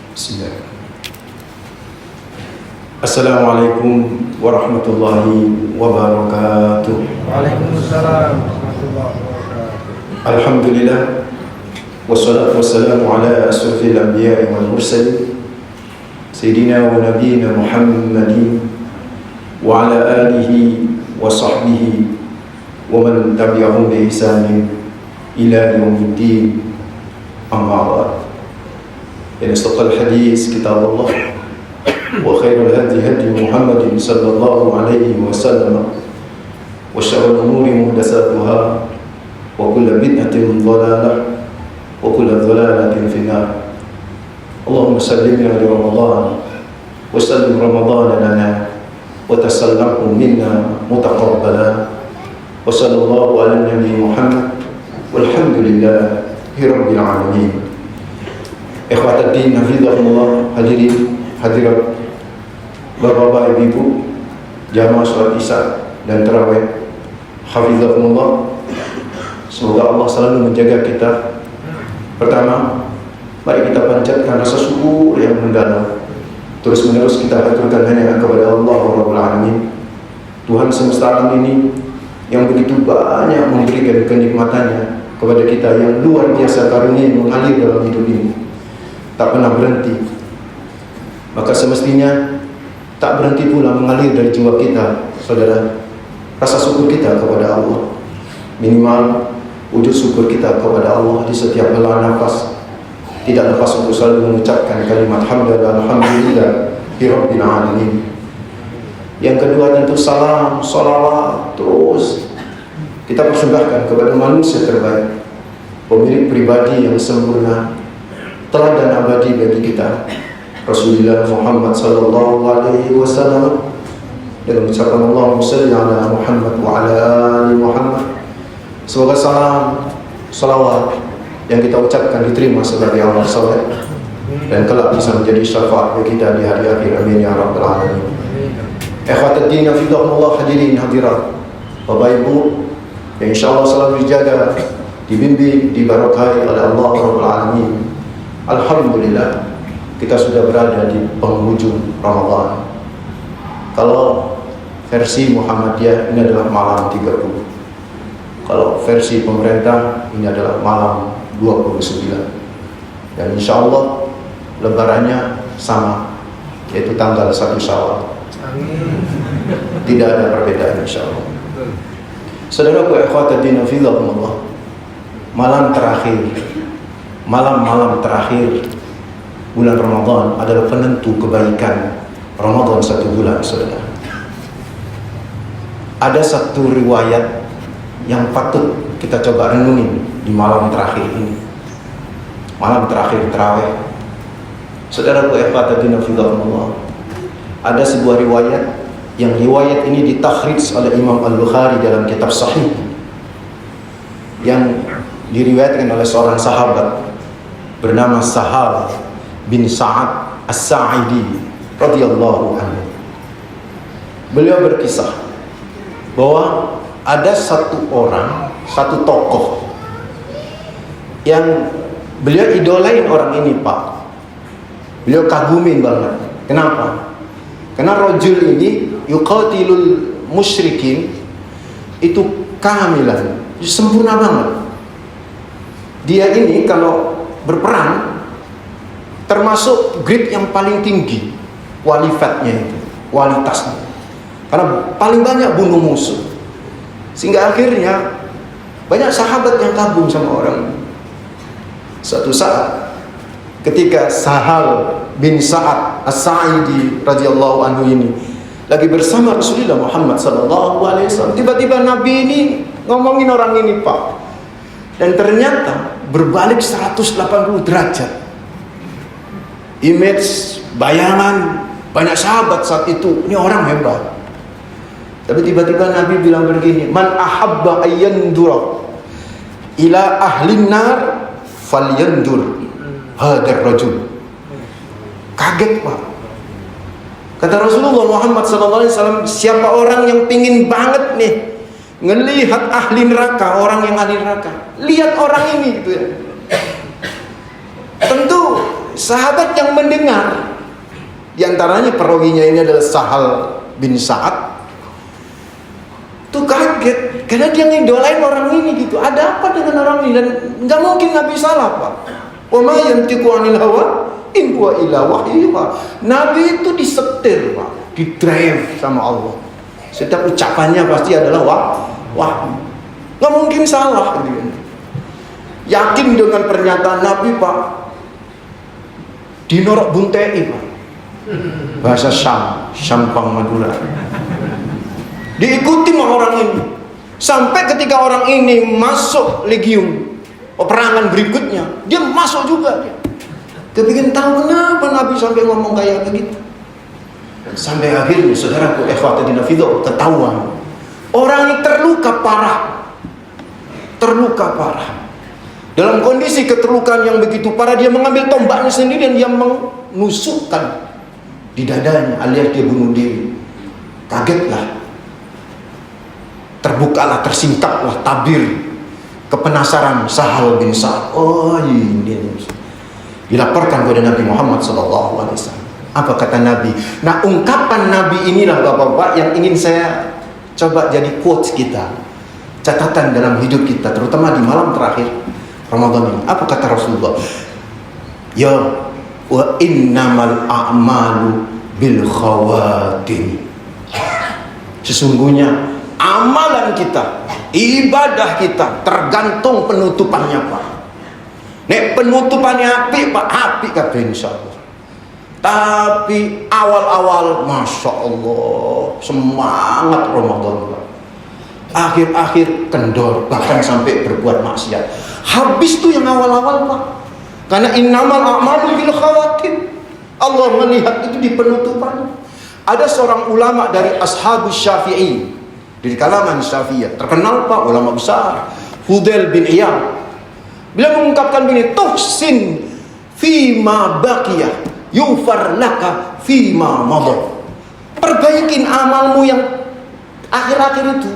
Bismillah. Assalamualaikum warahmatullahi wabarakatuh. Waalaikumsalam warahmatullahi wabarakatuh. Alhamdulillah, wassalatu wassalamu ala asrafil anbiya'i wal mursalin Sayyidina wa nabiyina Muhammadin wa ala alihi wa sahbihi wa man tabi'ahum bi ihsanin ila yaumiddin. Amma ba'd. In asdaqal hadis kitabullah wa khairul hadi hadi Muhammadin sallallahu alaihi wasallam wa syarrul umuri muhdatsatuha wa kullu bid'atin dhalalah wa kullu dhalalatin finnar. Allahumma sallimna li Ramadan wa sallim Ramadan lana wa tasallamhu minna mutaqabbala wa sallallahu ala nabi Muhammad walhamdulillahi rabbil alamin. Ikhwatal din, hafizahumullah, hadirin hadirat, bapak-bapak, ibu-ibu, jamaah sholat isya dan tarawih, hafizahumullah. Semoga Allah selalu menjaga kita. Pertama, mari kita panjatkan rasa syukur yang mendalam. Terus menerus kita haturkan hanya kepada Allah Rabbul Alamin, Tuhan semesta alam ini yang begitu banyak memberikan kenikmatannya kepada kita, yang luar biasa karunia mengalir dalam hidup ini, tak pernah berhenti. Maka semestinya tak berhenti pula mengalir dari jiwa kita, saudara, rasa syukur kita kepada Allah. Minimal wujud syukur kita kepada Allah di setiap hela nafas. Tidak lepas untuk selalu mengucapkan kalimat hamdalillah, alhamdulillah rabbil alamin. Yang kedua tentu salam, salawat terus kita persembahkan kepada manusia terbaik, pemilik pribadi yang sempurna, teladan abadi bagi kita, Rasulullah Muhammad sallallahu alaihi wasallam, dengan ucapan Allahumma shalli ala Muhammad wa ala ali Muhammad. Semoga salam, salawat yang kita ucapkan diterima sebagai amal saleh dan kelak bisa menjadi syafaat bagi kita di hari akhir. Amin ya rabbal alamin. Ikhwatul din, hafizahumullah, hadirin hadirat, bapak ibu yang insyaallah selalu dijaga, dibimbing, diberkahi oleh Allah Rabbul Alamin. Alhamdulillah, kita sudah berada di penghujung Ramadan. Kalau versi Muhammadiyah ini adalah malam 30. Kalau versi pemerintah ini adalah malam 29. Dan insya Allah lebarannya sama, yaitu tanggal 1 Syawal. Tidak ada perbedaan insya Allah. Saudaraku, ikhwatul din, hafizahumullah, malam terakhir bulan Ramadan adalah penentu kebaikan Ramadan satu bulan, saudara. Ada satu riwayat yang patut kita coba renungi di malam terakhir ini, malam terakhir tarawih. Saudaraku, ikhwatul din, hafizahumullah, ada sebuah riwayat yang riwayat ini ditakhrij oleh Imam Al-Bukhari dalam kitab Sahih, yang diriwayatkan oleh seorang sahabat bernama Sahal bin Sa'ad As-Sa'idi radhiyallahu anhu. Beliau berkisah bahwa ada satu orang, satu tokoh yang beliau idolain orang ini, Pak. Beliau kagumin banget. Kenapa? Karena rajul ini yuqatilul musyrikin, itu kamilan, sempurna banget. Dia ini kalau berperang termasuk grade yang paling tinggi, kualitasnya itu, kualitasnya. Karena paling banyak bunuh musuh. Sehingga akhirnya banyak sahabat yang kagum sama orang ini. Suatu saat ketika Sahal bin Sa'ad As-Sa'idi radhiyallahu anhu ini lagi bersama Rasulullah Muhammad sallallahu alaihi wasallam, tiba-tiba Nabi ini ngomongin orang ini, Pak. Dan ternyata berbalik 180 derajat. Image, bayangan banyak sahabat saat itu, ini orang hebat. Tapi tiba-tiba Nabi bilang begini, man ahabba ayyandura ila ahlin nar falyandur hadar rajul. Kaget, Pak. Kata Rasulullah Muhammad SAW, siapa orang yang pingin banget nih ngelihat ahli neraka, orang yang ahli neraka, lihat orang ini gitu ya. Tentu sahabat yang mendengar, diantaranya perawinya ini adalah Sahal bin Sa'ad, tuh kaget karena dia ngidolain orang ini gitu. Ada apa dengan orang ini? Dan nggak mungkin Nabi salah, Pak. Wa ma yantiqu 'anil hawa in huwa illa wahyu. Nabi itu disetir, Pak, di-drive sama Allah. Setiap ucapannya pasti adalah wahyu. Nggak mungkin salah gitu. Yakin dengan pernyataan Nabi, Pak. Dinorok buntei, Pak. Bahasa Sampang Madura. Diikuti sama orang ini. Sampai ketika orang ini masuk legium peperangan berikutnya, dia masuk juga dia. Dia bikin tahu kenapa Nabi sampai ngomong kayak begitu. Sampai akhirnya saudaraku ikhwatidina fillah ketahuan orang ini terluka parah. Dalam kondisi keterlukaan yang begitu parah, dia mengambil tombaknya sendiri dan dia menusukkan di dadanya, alias dia bunuh diri. Kagetlah, terbukalah, tersingkaplah tabir kepenasaran Sahal bin Sa'ad. Oh, ini dilaporkan kepada Nabi Muhammad SAW. Apa kata Nabi? Nah, ungkapan Nabi inilah Bapak-bapak yang ingin saya coba jadi quotes kita, catatan dalam hidup kita, terutama di malam terakhir Ramadan ini. Apa kata Rasulullah? Ya, wa innamal a'malu bil khawatim. Sesungguhnya amalan kita, ibadah kita tergantung penutupannya, Pak. Nek penutupannya api, Pak, api kabeh insyaallah. Tapi awal-awal Masya Allah semangat Ramadan, Pak. Akhir-akhir kendor, bahkan sampai berbuat maksiat. Habis tuh yang awal-awal, Pak. Karena innamal a'malu bil khawatim. Allah melihat itu di penutupan. Ada seorang ulama dari Ashabus Syafi'i, dari kalangan Syafi'iyah, terkenal, Pak, ulama besar, Fudail bin Iyad. Beliau mengungkapkan begini, tuhsin fima baqiyah yufar laka fima madha. Perbaikin amalmu yang akhir-akhir itu.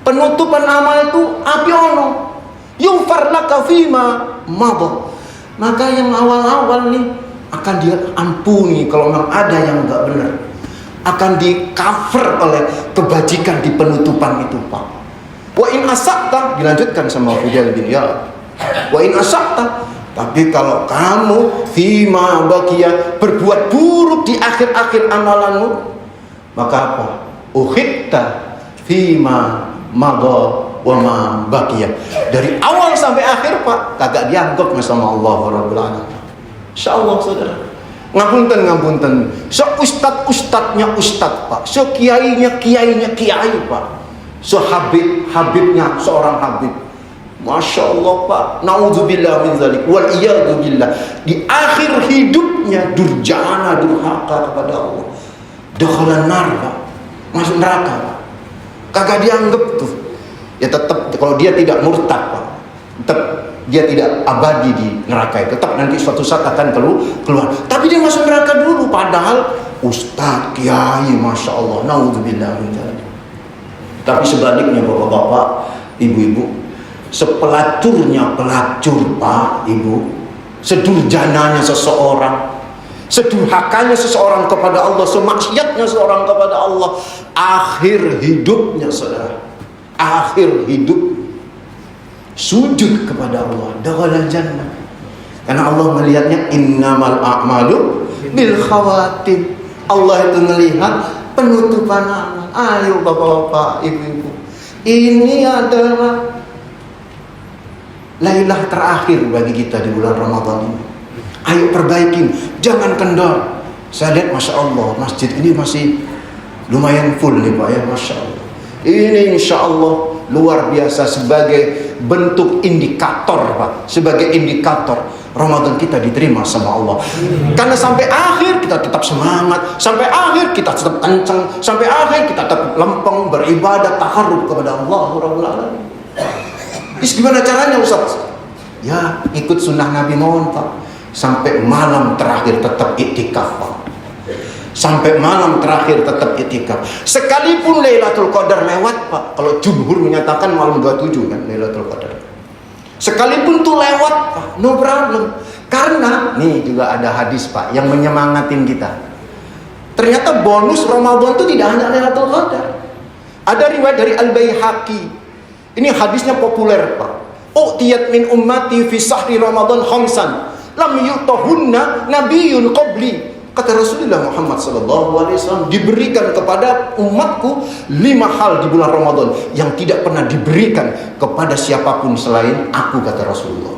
Penutupan amal itu api ono. Yufar laka fima madha. Maka yang awal-awal nih akan dia ampuni kalau memang ada yang enggak benar. Akan di cover oleh kebajikan di penutupan itu, Pak. Wa in asaqta, dilanjutkan sama Fudail bin Iyad. Wa in asaqta, tapi kalau kamu fima baqiyah berbuat buruk di akhir-akhir amalanmu, maka apa? Ukhitta fima madha wa ma baqiyah. Dari awal sampai akhir, Pak, kagak dianggap sama Allah Rabbul Alamin. Insyaallah, saudara. Ngapunten. Ustadnya ustad, Pak. Kiainya kiai, Pak. Habibnya seorang habib. Masya Allah, Pak. Naudzubillah min dzalik wal iyadu billah. Di akhir hidupnya durjana, durhaka kepada Allah. Dakhalan nar, Pak. Masuk neraka, Pak. Kagak dianggap tuh. Ya tetap kalau dia tidak murtad, Pak. Tetap dia tidak abadi di neraka itu, tetap nanti suatu saat akan keluar. Tapi dia masuk neraka dulu, padahal ustadz, kiai, Masya Allah, naudzubillah min dzalik. Tapi sebaliknya, bapak-bapak, ibu-ibu, sepelacurnya pelacur, Pak, Ibu, sedurjananya seseorang, sedurhakanya seseorang kepada Allah, semaksiatnya seseorang kepada Allah, akhir hidupnya, saudara, akhir hidup sujud kepada Allah, dakhalal jannah. Karena Allah melihatnya innamal a'malu bil khawatim. Allah itu melihat penutupan amal. Ayo bapak-bapak, ibu-ibu, ini adalah Lailah terakhir bagi kita di bulan Ramadan ini. Ayo perbaikin, jangan kendor. Saya lihat Masya Allah, masjid ini masih lumayan full nih, Pak, ya, Masya Allah. Ini insya Allah luar biasa sebagai bentuk indikator, Pak, sebagai indikator Ramadan kita diterima sama Allah. Karena sampai akhir kita tetap semangat, sampai akhir kita tetap kencang, sampai akhir kita tetap lempeng beribadah takarrub kepada Allah Rabbul Alamin. Terus gimana caranya, Ustaz? Ya, ikut sunnah Nabi mohon, Pak. Sampai malam terakhir tetap iktikaf, Pak. Sampai malam terakhir tetap iktikaf. Sekalipun Lailatul Qadar lewat, Pak. Kalau jumhur menyatakan malam 27 kan Lailatul Qadar. Sekalipun tuh lewat, Pak, no problem. Karena nih juga ada hadis Pak yang menyemangatin kita. Ternyata bonus Ramadan itu tidak hanya Lailatul Qadar. Ada riwayat dari Al-Baihaqi. Ini hadisnya populer Pak. U'tiyat min ummati fi sahri Ramadan khamsan lam yu'tahunna nabiyyun qabli. Kata Rasulullah Muhammad SAW, diberikan kepada umatku 5 hal di bulan Ramadan yang tidak pernah diberikan kepada siapapun selain aku, kata Rasulullah.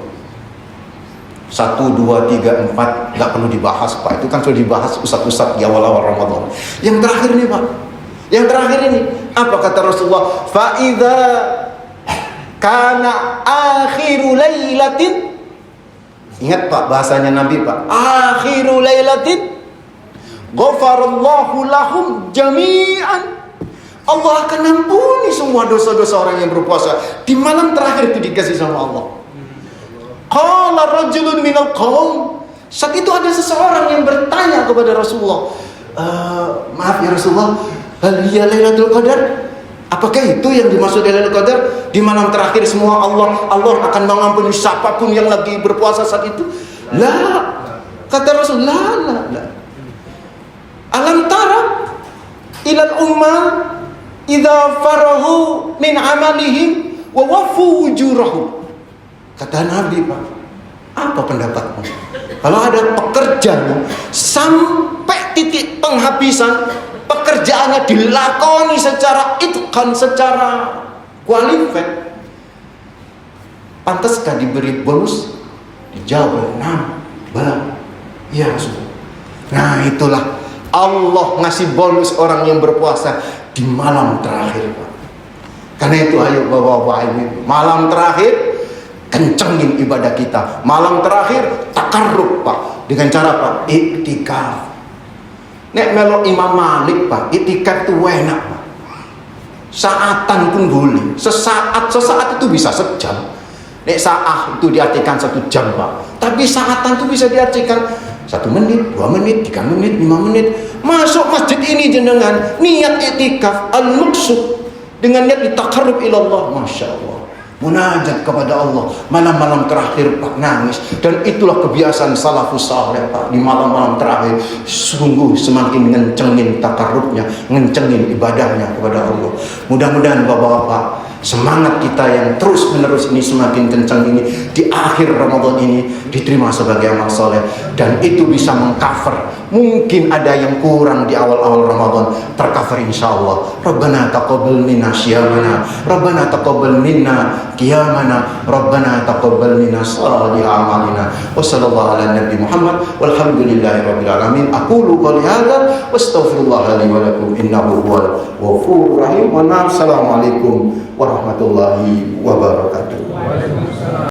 1, 2, 3, 4 gak perlu dibahas Pak. Itu kan sudah dibahas ustaz-ustaz di awal-awal Ramadan. Yang terakhir nih Pak, yang terakhir ini apa kata Rasulullah? Fa'idha kana akhiru laylatin. Ingat Pak bahasanya Nabi Pak, akhiru laylatin ghafarallahu lahum jami'an. Allah akan ampuni semua dosa-dosa orang yang berpuasa di malam terakhir itu dikasih sama Allah. Qala rajulun minal qaum. Saat itu ada seseorang yang bertanya kepada Rasulullah, maaf ya Rasulullah, hal hiya Lailatul Qadar? Apakah itu yang dimaksud Lailatul Qadar? Di malam terakhir semua Allah akan mengampuni siapapun yang lagi berpuasa saat itu? La, kata Rasul, la. Alam tara ilal ummah idza farahu min amalihim wa wafu wujurahum. Kata Nabi Pak, apa pendapatmu? Kalau ada pekerja sampai titik penghabisan, pekerjaannya dilakoni secara itqan, secara qualified, pantaskah diberi bonus? Dijawab, nah, bala, ya Rasul. Nah itulah Allah ngasih bonus orang yang berpuasa di malam terakhir Pak. Karena itu ayo bapak-bapak ibu, malam terakhir kencengin ibadah kita. Malam terakhir takarrub Pak, dengan cara Pak iktikaf. Nek melo Imam Malik Pak, iktikaf itu enak Pak. Saatan pun boleh, sesaat itu bisa sejam. Nek saat itu diartikan 1 jam Pak, tapi saatan itu bisa diartikan 1 menit, 2 menit, 3 menit, 5 menit. Masuk masjid ini jenengan niat iktikaf al-maqsud dengan niat ditakarrub ilallah, masya Allah, munajat kepada Allah malam-malam terakhir Pak, nangis. Dan itulah kebiasaan salafus saleh Pak, di malam-malam terakhir sungguh semakin ngencengin takarrubnya, ngencengin ibadahnya kepada Allah. Mudah-mudahan bapak-bapak, semangat kita yang terus menerus ini semakin kencang ini di akhir Ramadan ini diterima sebagai amal soleh, dan itu bisa mengcover mungkin ada yang kurang di awal-awal Ramadan, tercover insyaallah. Rabbana taqabbal minna syiyamana, Rabbana taqabbal minna qiyamana, Rabbana taqabbal minna salih amalina. Wa sallallahu ala nabi Muhammad walhamdulillahi rabbil alamin. Aqulu qouli hadza wastaghfirullah li wa lakum innahu huwal ghafurur rahim. Wa assalamualaikum warahmatullahi wabarakatuh.